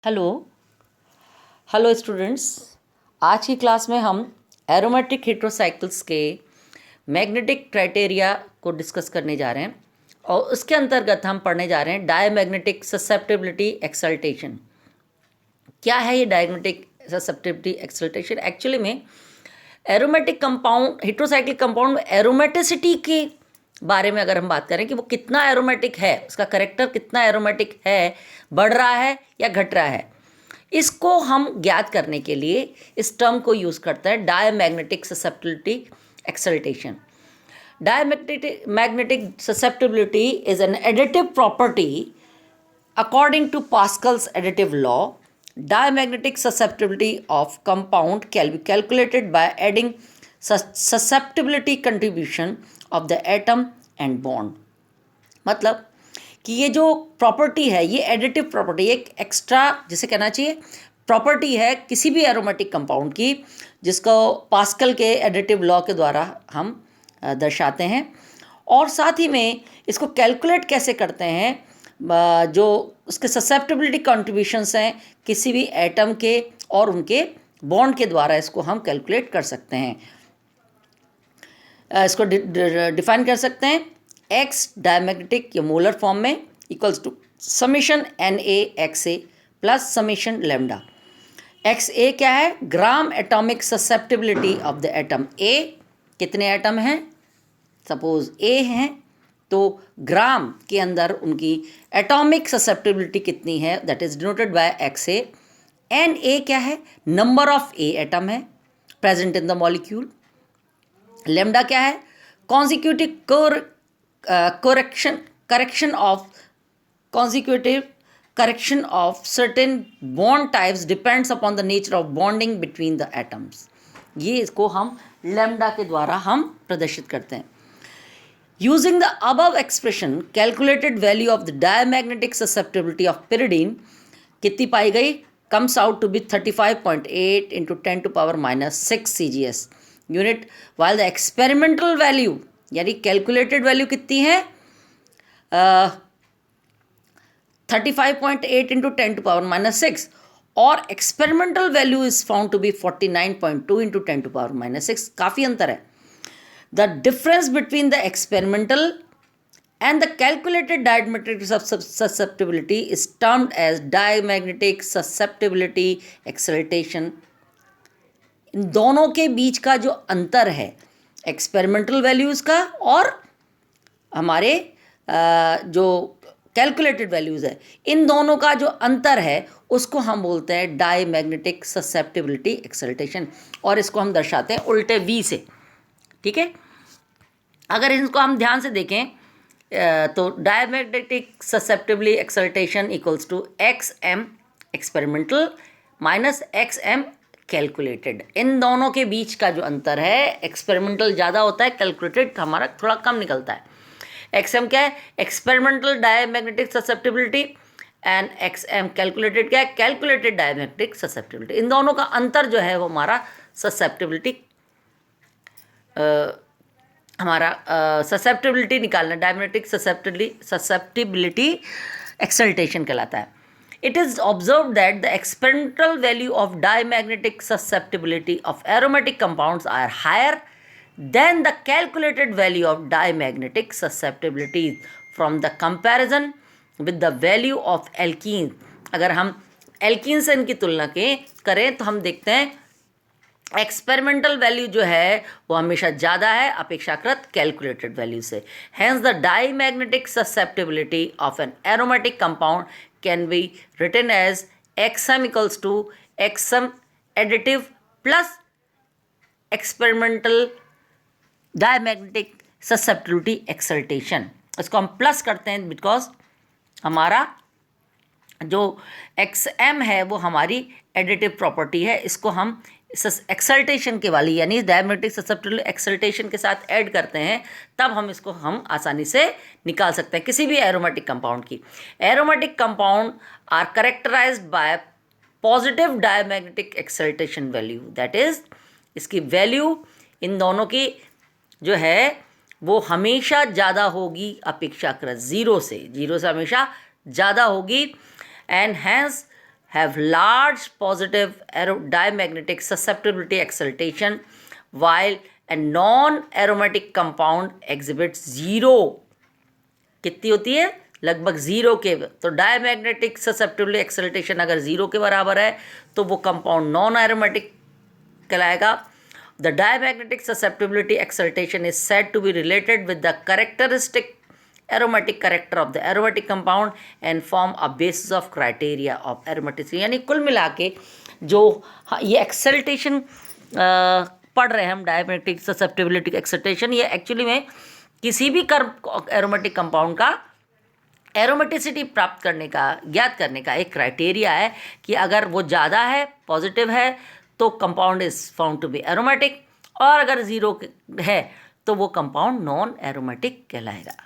Hello hello students. आज की class में हम एरोमेटिक हेटेरोसाइकिल्स के मैग्नेटिक क्राइटेरिया को डिस्कस करने जा रहे हैं और उसके अंतर्गत हम पढ़ने जा रहे हैं डायमैग्नेटिक ससेप्टिबिलिटी एक्सल्टेशन। क्या है ये डायमैग्नेटिक ससेप्टिबिलिटी एक्सल्टेशन? एक्चुअली में एरोमेटिक कंपाउंड, हेटेरोसाइक्लिक कंपाउंड में एरोमेटिसिटी के बारे में अगर हम बात करें कि वो कितना एरोमेटिक है, उसका करेक्टर कितना एरोमेटिक है, बढ़ रहा है या घट रहा है, इसको हम ज्ञात करने के लिए इस टर्म को यूज़ करते हैं diamagnetic susceptibility exaltation. Diamagnetic susceptibility is an additive property according to Pascal's additive law. Diamagnetic susceptibility of compound can be calculated by adding susceptibility contribution of the atom and bond. मतलब कि ये जो property है ये additive property, एक extra जिसे कहना चाहिए प्रॉपर्टी है किसी भी एरोमेटिक कंपाउंड की, जिसको पास्कल के एडिटिव लॉ के द्वारा हम दर्शाते हैं। और साथ ही में इसको कैलकुलेट कैसे करते हैं, जो उसके ससेप्टिबिलिटी कंट्रीब्यूशंस हैं किसी भी एटम के और उनके बॉन्ड के द्वारा इसको हम कैलकुलेट कर सकते हैं। इसको डिफाइन कर सकते हैं एक्स डायमैग्नेटिक या मोलर फॉर्म में equals to summation N A X A plus summation lambda. X A क्या है? Gram atomic susceptibility of the atom. A कितने एटम हैं? सपोज ए हैं तो ग्राम के अंदर उनकी एटॉमिक ससेप्टिबिलिटी कितनी है, that is denoted by X A. N A क्या है? नंबर ऑफ ए एटम है present in the molecule. Lambda क्या है? Constitutive correction of certain bond types depends upon the nature of bonding between the atoms। ये इसको हम lambda के द्वारा हम प्रदर्शित करते हैं। Using the above expression, calculated value of the diamagnetic susceptibility of pyridine कितनी पाई गई? Comes out to be 35.8 into 10 to power minus 6 CGS unit, while the experimental value यानी कैलकुलेटेड वैल्यू कितनी है? 35.8 इंटू 10 टू पावर माइनस 6 और experimental value is found to be 49.2 into 10 to power minus 6। काफ़ी अंतर है। The difference between the experimental and the calculated diamagnetic susceptibility is termed as diamagnetic susceptibility excitation। इन दोनों के बीच का जो अंतर है एक्सपेरिमेंटल वैल्यूज़ का और हमारे जो कैलकुलेटेड वैल्यूज़ है, इन दोनों का जो अंतर है उसको हम बोलते हैं डायमैग्नेटिक ससेप्टिबिलिटी एक्सल्टेशन और इसको हम दर्शाते हैं उल्टे वी से। ठीक है, अगर इसको हम ध्यान से देखें तो diamagnetic susceptibility exaltation equals to X M experimental minus X M calculated. इन दोनों के बीच का जो अंतर है, एक्सपेरिमेंटल ज़्यादा होता है, कैलकुलेटेड हमारा थोड़ा कम निकलता है। एक्स एम क्या है? Experimental diamagnetic susceptibility and X M calculated क्या है? Calculated diamagnetic susceptibility. इन दोनों का अंतर जो है वो हमारा ससेप्टिबिलिटी ससेप्टिबिलिटी निकालना, डायमैग्नेटिक ससेप्टिबिलिटी एक्सल्टेशन कहलाता है। It is observed that the experimental value of diamagnetic susceptibility of aromatic compounds are higher than the calculated value of diamagnetic susceptibility from the comparison with the value of alkenes। अगर हम alkene से इनकी तुलना करें तो हम देखते हैं एक्सपेरिमेंटल वैल्यू जो है वो हमेशा ज़्यादा है अपेक्षाकृत कैलकुलेटेड वैल्यू से। Hence the diamagnetic susceptibility of an aromatic compound can be written as xm equals to xm additive plus experimental diamagnetic susceptibility excitation। इसको हम प्लस करते हैं बिकॉज हमारा जो xm है वो हमारी एडिटिव प्रॉपर्टी है। इसको हम एक्सल्टेशन के वाली यानी डायमैग्नेटिक ससेप्टिबिलिटी एक्सल्टेशन के साथ ऐड करते हैं, तब हम इसको हम आसानी से निकाल सकते हैं किसी भी एरोमेटिक कंपाउंड की। Aromatic compound are characterised by positive diamagnetic exaltation value, that is इसकी वैल्यू इन दोनों की जो है वो हमेशा ज़्यादा होगी अपेक्षाकृत जीरो से हमेशा ज़्यादा होगी। And hence have large positive diamagnetic susceptibility excitation while a non-aromatic compound exhibits zero. कितनी होती है? लगभग जीरो के। तो डायमैग्नेटिक ससेप्टिबिलिटी एक्साइटेशन अगर जीरो के बराबर है तो वो कंपाउंड नॉन एरोमेटिक कहलाएगा। The diamagnetic susceptibility excitation is said to be related with the characteristic aromatic character of the aromatic compound and form a basis of criteria of aromaticity। यानी कुल मिला के जो ये एक्साइटेशन पढ़ रहे हैं हम, डायमैग्नेटिक ससेप्टिबिलिटी एक्साइटेशन, ये एक्चुअली में किसी भी एरोमेटिक कंपाउंड का एरोमेटिसिटी प्राप्त करने का, ज्ञात करने का एक क्राइटेरिया है कि अगर वो ज़्यादा है, पॉजिटिव है, तो compound is found to be aromatic, और अगर ज़ीरो है तो वो कंपाउंड नॉन एरोमेटिक कहलाएगा।